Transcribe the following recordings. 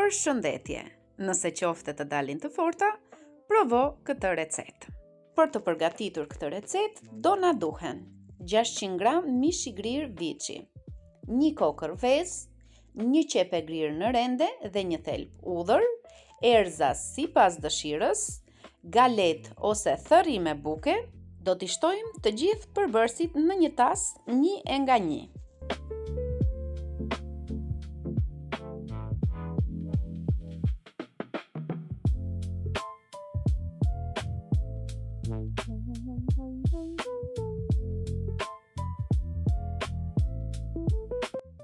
Përshëndetje. Nëse qofte të dalin të forta, provo këtë recetë. Për të përgatitur këtë recetë, do na duhen 600 gram mish i grirë viçi, 1 kokër vezë, 1 qep e grirë në rende dhe 1 thelb udhër, erza sipas dëshirës, galet ose thërri me buke. Do t'i shtojmë të gjithë përbërësit në një tas, 1 nga 1.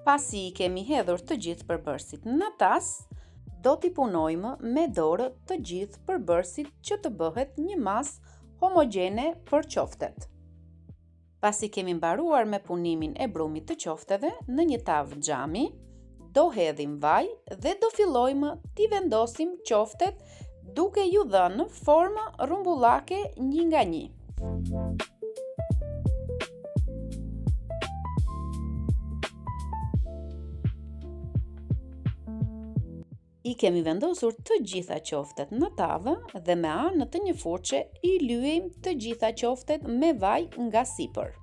Pasi i kemi hedhur të gjithë përbërësit në tas, do t'i punojmë me dorë të gjithë përbërësit që të bëhet një masë homogjene për qoftet. Pasi kemi mbaruar me punimin e brumit të qofteve në një tavë xhami, do hedhim vaj dhe do fillojmë t'i vendosim qoftet duke ju dhënë formë rrumbullake 1 nga 1. I kemi vendosur të gjitha qoftet në tavë dhe me anë të një furçe i lyejmë të gjitha qoftet me vaj nga sipër.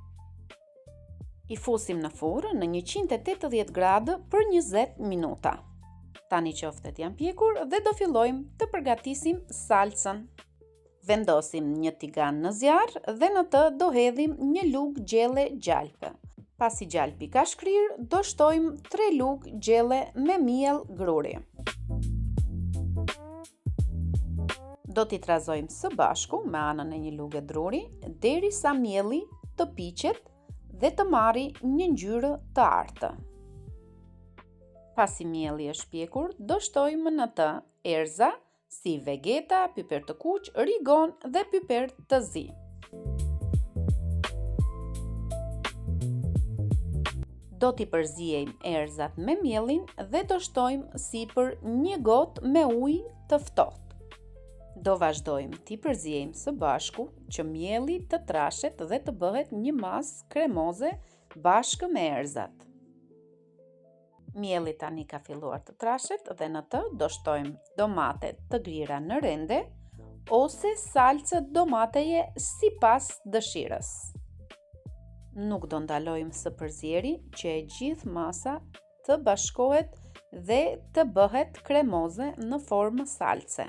I fusim në furrë në 180 gradë për 20 minuta. Tani qoftet janë pjekur dhe do fillojmë të përgatisim salcën. Vendosim një tigan në zjarr dhe në të do hedhim 1 lugë gjelle gjalpe. Pasi gjalpi ka shkrirë, do shtojmë 3 lugë gjelle me miell gruri. Do t'i trazojmë së bashku me anën e 1 lugë druri derisa mielli të piqet dhe të marrë një ngjyrë të artë. Pasi mielli është pjekur, do shtojmë në të erza si vegeta, piper të kuq, rigon dhe piper të zi. Do t'i përziejmë erzat me miellin dhe do shtojmë sipër 1 gotë me ujë të ftohtë. Do vazhdojmë t'i përziejmë së bashku që mielli të trashet dhe të bëhet një masë kremoze bashkë me erzat. Mielli tani ka filluar të trashet dhe në të do shtojmë domate të grira në rende ose salcë domateje sipas dëshirës. Nuk do ndalojmë së përzjeri që e gjithë masa të bashkohet dhe të bëhet kremoze në formë salce.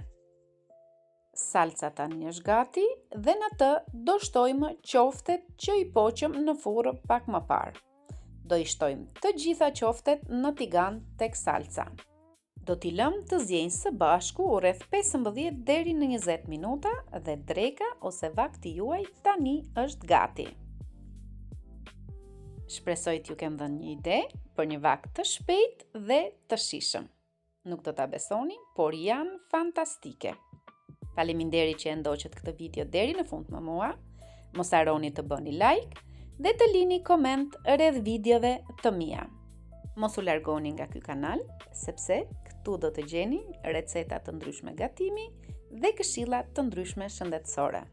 Salca tani është gati dhe në të do shtojmë qoftet që i poqëm në furrë pak më parë. Do i shtojmë të gjitha qoftet në tigan tek salca. Do t'i lëmë të zjenjë së bashku rreth 15 deri në 20 minuta dhe dreka ose vakti juaj tani është gati. Shpresoj t'ju kem dhënë një ide për një vakt të shpejtë dhe të shijshëm. Nuk do ta besoni, por janë fantastike. Faleminderit që e ndoqët këtë video deri në fund me mua. Mos harroni të bëni like dhe të lini koment rreth videove të mia. Mos u largoni nga ky kanal, sepse këtu do të gjeni receta të ndryshme gatimi dhe këshilla të ndryshme shëndetësore.